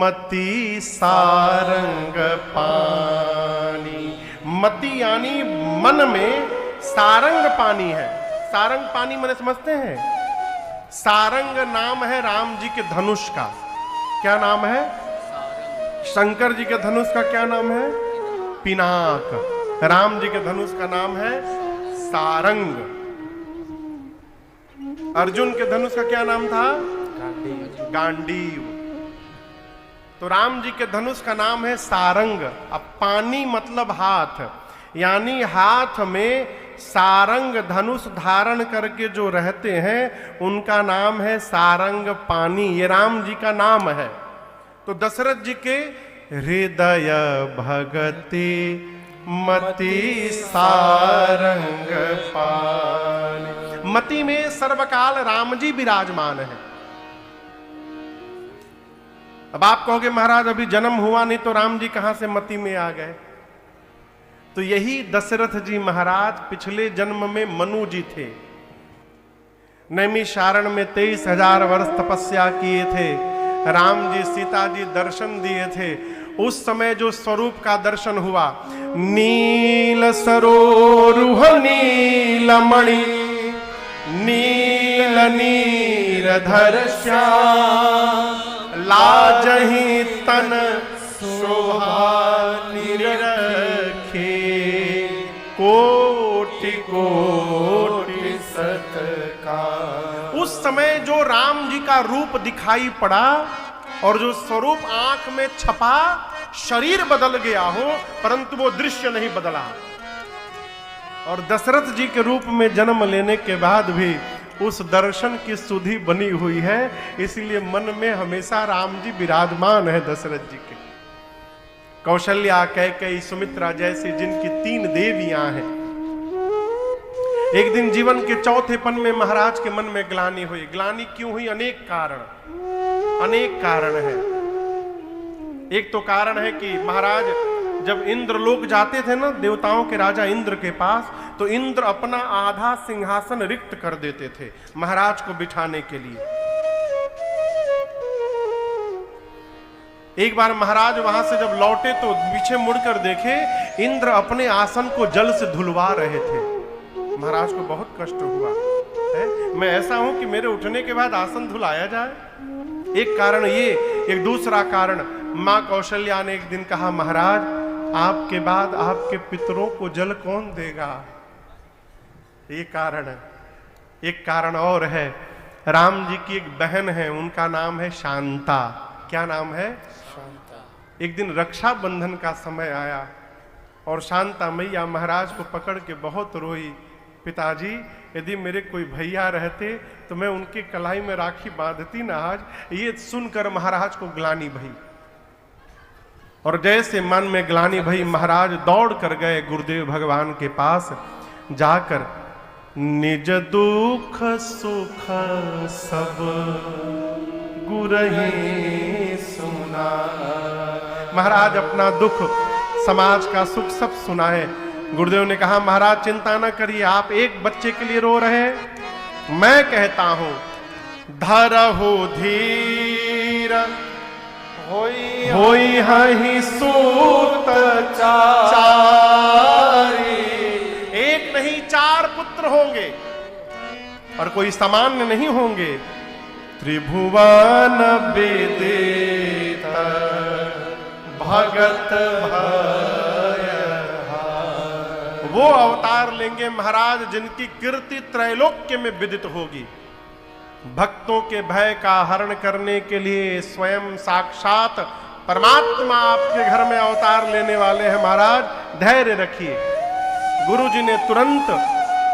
मति सारंग पानी। मति यानी मन में सारंग पानी है। सारंग पानी मैंने समझते हैं, सारंग नाम है राम जी के धनुष का। क्या नाम है? शंकर जी के धनुष का क्या नाम है? पिनाक। राम जी के धनुष का नाम है सारंग। अर्जुन के धनुष का क्या नाम था? गांडीव। तो राम जी के धनुष का नाम है सारंग। अब पानी मतलब हाथ, यानी हाथ में सारंग धनुष धारण करके जो रहते हैं उनका नाम है सारंग पानी। ये राम जी का नाम है। तो दशरथ जी के हृदय भगति मति सारंग पानी। मति में सर्वकाल राम जी विराजमान है। अब आप कहोगे महाराज अभी जन्म हुआ नहीं तो राम जी कहां से मति में आ गए? तो यही दशरथ जी महाराज पिछले जन्म में मनु जी थे। नैमिषारण्य में 23,000 वर्ष तपस्या किए थे। राम जी सीता जी दर्शन दिए थे। उस समय जो स्वरूप का दर्शन हुआ, नील सरोरुह नीलमणि नील नीरधर श्याम लाजहि तन शोभा निरखे कोटि कोटि सत्कार। उस समय जो राम जी का रूप दिखाई पड़ा और जो स्वरूप आंख में छपा, शरीर बदल गया हो परंतु वो दृश्य नहीं बदला। और दशरथ जी के रूप में जन्म लेने के बाद भी उस दर्शन की सुधि बनी हुई है, इसलिए मन में हमेशा राम जी विराजमान है दशरथ जी के। कौशल्या, कैकेयी, सुमित्रा जैसी जिनकी 3 देवियां हैं। एक दिन जीवन के चौथेपन में महाराज के मन में ग्लानि हुई। ग्लानि क्यों हुई? अनेक कारण है। एक तो कारण है कि महाराज जब इंद्रलोक जाते थे ना, देवताओं के राजा इंद्र के पास, तो इंद्र अपना आधा सिंहासन रिक्त कर देते थे महाराज को बिठाने के लिए। एक बार महाराज वहां से जब लौटे तो पीछे मुड़कर देखे इंद्र अपने आसन को जल से धुलवा रहे थे। महाराज को बहुत कष्ट हुआ है, मैं ऐसा हूं कि मेरे उठने के बाद आसन धुलाया जाए। एक कारण ये। एक दूसरा कारण, मां कौशल्या ने एक दिन कहा, महाराज आपके बाद आपके पितरों को जल कौन देगा? ये कारण है। एक कारण और है, राम जी की एक बहन है, उनका नाम है शांता। क्या नाम है? शांता। एक दिन रक्षाबंधन का समय आया और शांता मैया महाराज को पकड़ के बहुत रोई। पिताजी, यदि मेरे कोई भैया रहते तो मैं उनके कलाई में राखी बांधती ना आज। ये सुनकर महाराज को ग्लानि भई और जैसे मन में ग्लानि भई, महाराज दौड़ कर गए गुरुदेव भगवान के पास। जाकर निज दुख सुख सब गुरहि सुना। महाराज अपना दुख, समाज का सुख सब सुनाए। गुरुदेव ने कहा, महाराज चिंता न करिए, आप एक बच्चे के लिए रो रहे हैं, मैं कहता हूं धरहु धीर होई हहि सूत चारी। एक नहीं 4 पुत्र होंगे और कोई सामान्य नहीं होंगे। त्रिभुवन विदित भगत भय। वो अवतार लेंगे महाराज जिनकी कीर्ति त्रैलोक्य में विदित होगी। भक्तों के भय का हरण करने के लिए स्वयं साक्षात परमात्मा आपके घर में अवतार लेने वाले हैं। महाराज धैर्य रखिए। गुरुजी ने तुरंत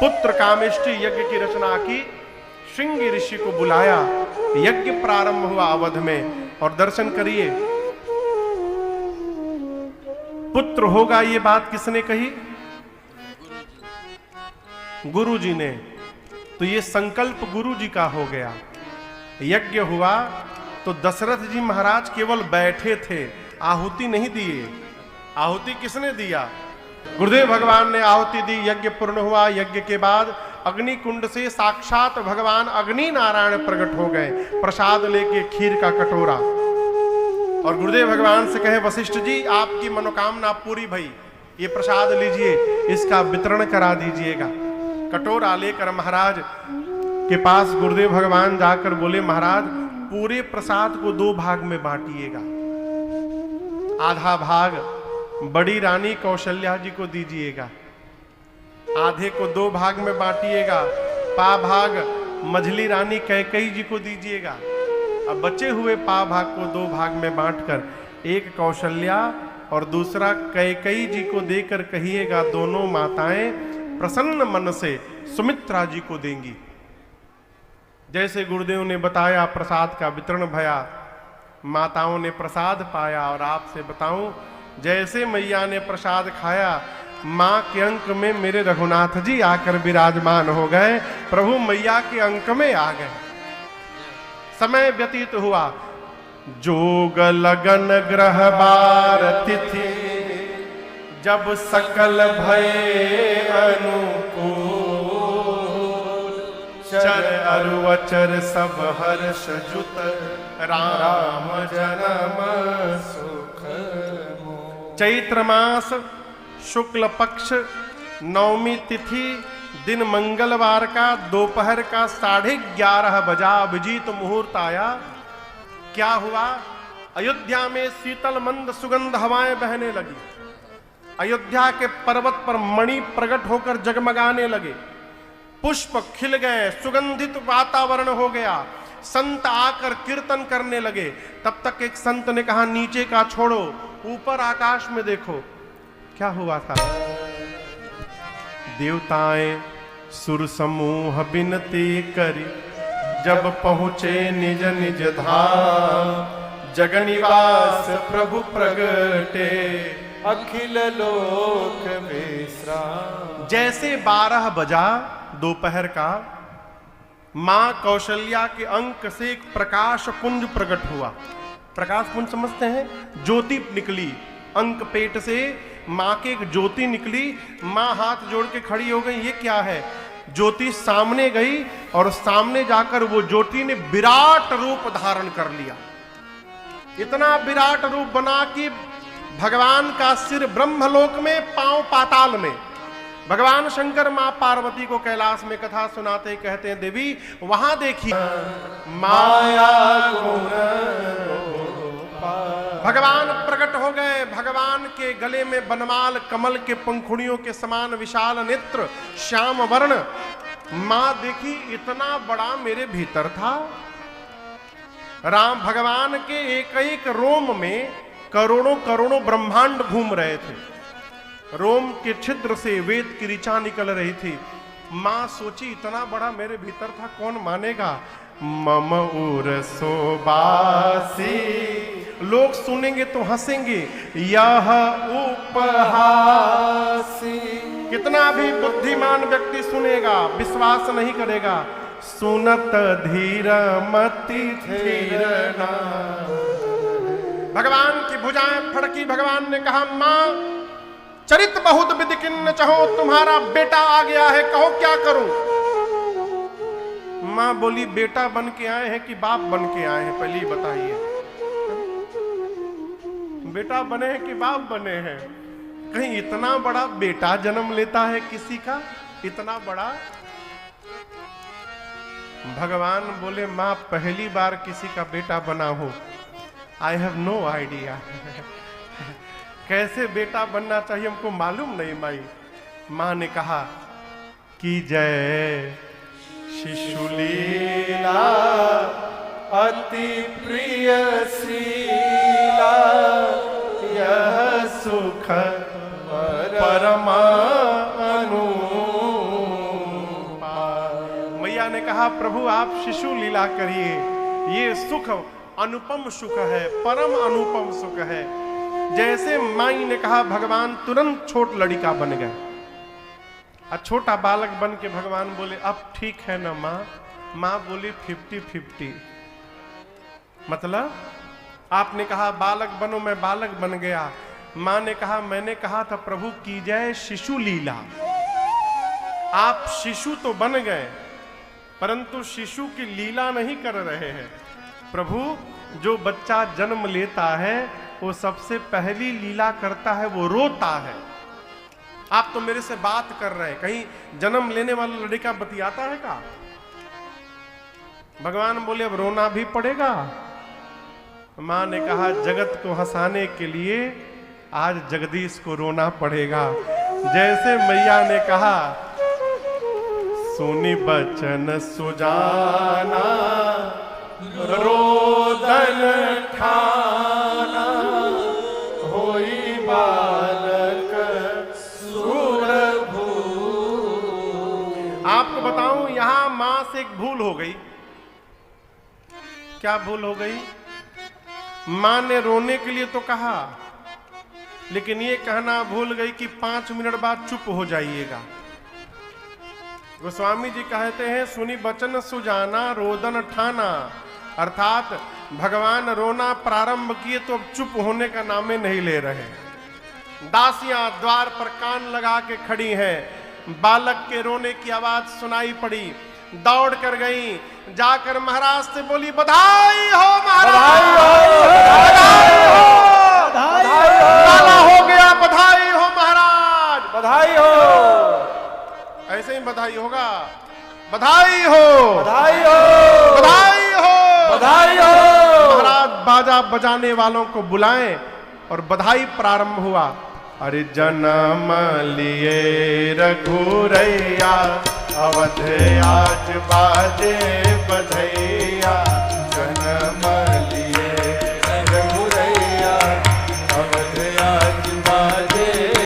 पुत्र कामेष्टि यज्ञ की रचना की, श्रृंगी ऋषि को बुलाया, यज्ञ प्रारंभ हुआ अवध में। और दर्शन करिए, पुत्र होगा ये बात किसने कही? गुरुजी ने। तो ये संकल्प गुरु जी का हो गया। यज्ञ हुआ तो दशरथ जी महाराज केवल बैठे थे, आहुति नहीं दिए। आहुति किसने दिया? गुरुदेव भगवान ने आहुति दी, यज्ञ पूर्ण हुआ। यज्ञ के बाद अग्नि कुंड से साक्षात भगवान अग्नि नारायण प्रकट हो गए, प्रसाद लेके खीर का कटोरा। और गुरुदेव भगवान से कहे वशिष्ठ जी आपकी मनोकामना पूरी भई, ये प्रसाद लीजिए, इसका वितरण करा दीजिएगा। कटोरा लेकर महाराज के पास गुरुदेव भगवान जाकर बोले महाराज पूरे प्रसाद को 2 भाग में बांटिएगा, आधा भाग बड़ी रानी कौशल्या जी को दीजिएगा, आधे को 2 भाग में बांटिएगा, पा भाग मझली रानी कैकेयी जी को दीजिएगा। अब बचे हुए पा भाग को 2 भाग में बांटकर एक कौशल्या और दूसरा कैकेयी जी को देकर कहिएगा दोनों माताएं प्रसन्न मन से सुमित्रा जी को देंगी। जैसे गुरुदेव ने बताया प्रसाद का वितरण भया, माताओं ने प्रसाद पाया। और आपसे बताऊं जैसे मैया ने प्रसाद खाया, मां के अंक में मेरे रघुनाथ जी आकर विराजमान हो गए, प्रभु मैया के अंक में आ गए। समय व्यतीत हुआ, जोग लगन ग्रह बार तिथि, जब सकल भये अनुकूल, चर अरु अचर सब हर्ष जुत, राम जन्म सुख। चैत्र मास शुक्ल पक्ष नवमी तिथि दिन मंगलवार का दोपहर का 11:30 बजा अभिजीत मुहूर्त आया। क्या हुआ? अयोध्या में शीतल मंद सुगंध हवाएं बहने लगी, अयोध्या के पर्वत पर मणि प्रकट होकर जगमगाने लगे, पुष्प खिल गए, सुगंधित वातावरण हो गया, संत आकर कीर्तन करने लगे। तब तक एक संत ने कहा नीचे का छोड़ो, ऊपर आकाश में देखो। क्या हुआ था? देवताएं सुर समूह बिनती करी, जब पहुंचे निज निज धाम, जगनिवास प्रभु प्रगटे, अखिल लोक विश्राम। जैसे 12 बजा दोपहर का, मां कौशल्या के अंक से एक प्रकाश पुंज प्रकट हुआ। प्रकाश पुंज समझते हैं? ज्योति निकली अंक पेट से, मां के एक ज्योति निकली। मां हाथ जोड़ के खड़ी हो गई, ये क्या है? ज्योति सामने गई और सामने जाकर वो ज्योति ने विराट रूप धारण कर लिया। इतना विराट रूप बना कि भगवान का सिर ब्रह्मलोक में, पांव पाताल में। भगवान शंकर मां पार्वती को कैलाश में कथा सुनाते कहते हैं देवी वहां देखिए माया गुण, भगवान प्रकट हो गए। भगवान के गले में बनमाल कमल के पंखुड़ियों के समान विशाल नेत्र, श्याम वर्ण। मां देखी इतना बड़ा मेरे भीतर था। राम भगवान के एक एक रोम में करोड़ों करोड़ों ब्रह्मांड घूम रहे थे। रोम के छिद्र से वेद की ऋचा निकल रही थी। मां सोची इतना बड़ा मेरे भीतर था, कौन मानेगा। मम उर सोबासी, लोग सुनेंगे तो हंसेंगे, यह उपहासी। कितना भी बुद्धिमान व्यक्ति सुनेगा विश्वास नहीं करेगा। सुनत धीर मति धीर ना। भगवान की भुजाएं फड़की। भगवान ने कहा मां चरित बहुत विधि किन्न चाहो, तुम्हारा बेटा आ गया है, कहो क्या करूं। मां बोली बेटा बन के आए हैं कि बाप बन के आए हैं, पहले ही बताइए। बेटा बने हैं कि बाप बने हैं? कहीं इतना बड़ा बेटा जन्म लेता है किसी का, इतना बड़ा। भगवान बोले मां पहली बार किसी का बेटा बना हो, आई हैव नो आइडिया। कैसे बेटा बनना चाहिए हमको मालूम नहीं माई। मां ने कहा कि जय शिशुलीला अति प्रिय शीला, यह सुख परमा अनुपा। मैया ने कहा प्रभु आप शिशु लीला करिए, ये सुख अनुपम सुख है, परम अनुपम सुख है। जैसे माई ने कहा भगवान तुरंत छोट लड़का बन गए। छोटा बालक बन के भगवान बोले अब ठीक है ना माँ। माँ बोली 50-50। मतलब आपने कहा बालक बनो, मैं बालक बन गया। माँ ने कहा मैंने कहा था प्रभु की जय शिशु लीला। आप शिशु तो बन गए परंतु शिशु की लीला नहीं कर रहे हैं। प्रभु जो बच्चा जन्म लेता है वो सबसे पहली लीला करता है, वो रोता है। आप तो मेरे से बात कर रहे हैं, कहीं जन्म लेने वाला लड़का बतियाता है का? भगवान बोले अब रोना भी पड़ेगा। मां ने कहा जगत को हंसाने के लिए आज जगदीश को रोना पड़ेगा। जैसे मैया ने कहा सुनी बचन सुजाना रोदन ठाना होई बालक सुरभू। आपको बताऊं यहां मां से एक भूल हो गई। क्या भूल हो गई? मां ने रोने के लिए तो कहा, लेकिन ये कहना भूल गई कि 5 मिनट बाद चुप हो जाइएगा। गोस्वामी जी कहते हैं सुनी बचन सुजाना रोदन ठाना, अर्थात भगवान रोना प्रारंभ किए तो अब चुप होने का नामे नहीं ले रहे। दासियां द्वार पर कान लगा के खड़ी हैं। बालक के रोने की आवाज सुनाई पड़ी, दौड़ कर गई, जाकर महाराज से बोली बधाई हो महाराज, लाला हो गया, बधाई हो महाराज, बधाई हो, ऐसे ही बधाई होगा। बधाई हो, बधाई हो, बधाई हो, बधाई हो। महाराज बाजा बजाने वालों को बुलाएं और बधाई प्रारंभ हुआ। अरे जन्म लिए रघुरैया अवध आज बाजे बधैया, जन्म